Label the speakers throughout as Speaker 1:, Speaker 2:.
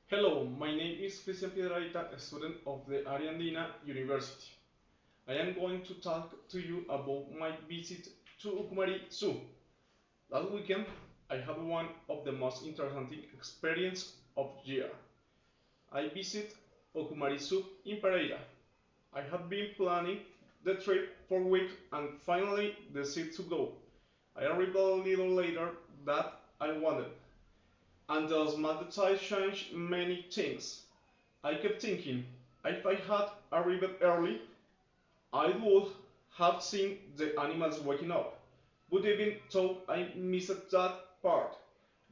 Speaker 1: Hello, my name is Cristian Piedrahita, a student of the Área Andina University. I am going to talk to you about my visit to Ucumari Zoo. Last weekend, I had one of the most interesting experiences of the year. I visited Ucumari Zoo in Pereira. I had been planning the trip for weeks and finally decided to go. I arrived a little later than I wanted, and the small details changed many things. I kept thinking, if I had arrived early, I would have seen the animals waking up. But even though I missed that part,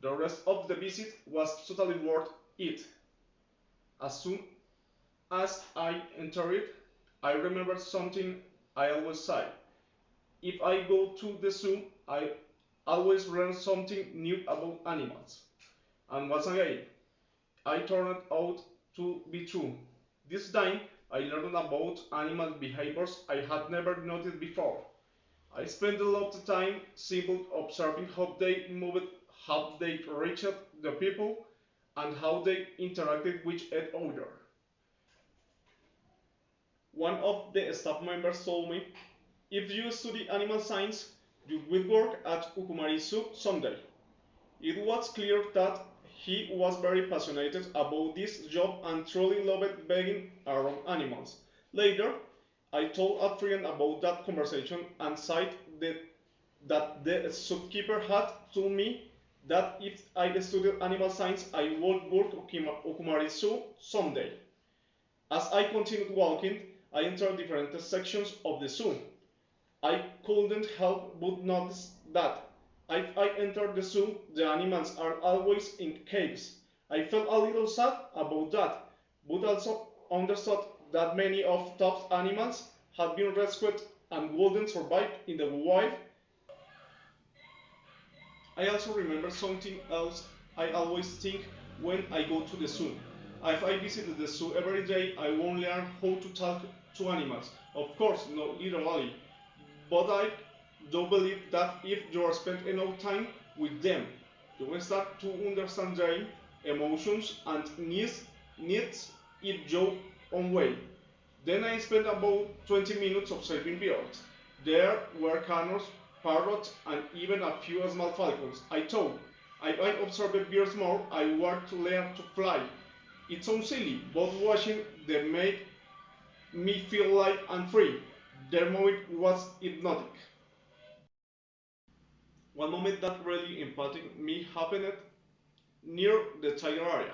Speaker 1: the rest of the visit was totally worth it. As soon as I entered, I remembered something I always say. If I go to the zoo, I always learn something new about animals. And once again, I turned out to be true. This time, I learned about animal behaviors I had never noticed before. I spent a lot of time simply observing how they moved, how they reached the people, and how they interacted with each other. One of the staff members told me, if you study animal science, you will work at Ukumari Zoo someday. It was clear that he was very passionate about this job and truly loved being around animals. Later, I told a friend about that conversation and said that the zookeeper had told me that if I studied animal science, I would work at Okumari Zoo someday. As I continued walking, I entered different sections of the zoo. I couldn't help but notice that if I enter the zoo, the animals are always in caves. I felt a little sad about that, but also understood that many of top animals had been rescued and wouldn't survive in the wild. I also remember something else I always think when I go to the zoo. If I visit the zoo every day, I won't learn how to talk to animals. Of course, not literally, but I do believe that if you spend enough time with them, you will start to understand their emotions and needs in your own way. Then I spent about 20 minutes observing birds. There were canoes, parrots, and even a few small falcons. I thought, if I observed birds more, I want to learn to fly. It sounds silly, but watching them made me feel light and free. Their moment was hypnotic. One moment that really impacted me happened near the tiger area.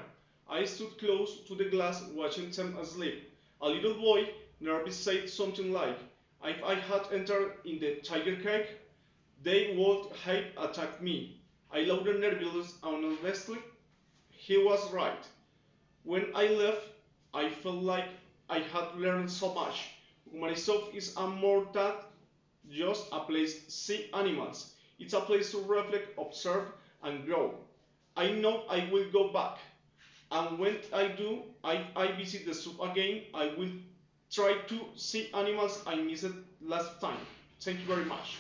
Speaker 1: I stood close to the glass watching them asleep. A little boy nervous said something like, if I had entered in the tiger cage, they would have attacked me. I looked nervous and honestly, he was right. When I left, I felt like I had learned so much. Marisov is a more than just a place to see animals. It's a place to reflect, observe, and grow. I know I will go back. And when I do, I visit the zoo again, I will try to see animals I missed last time. Thank you very much.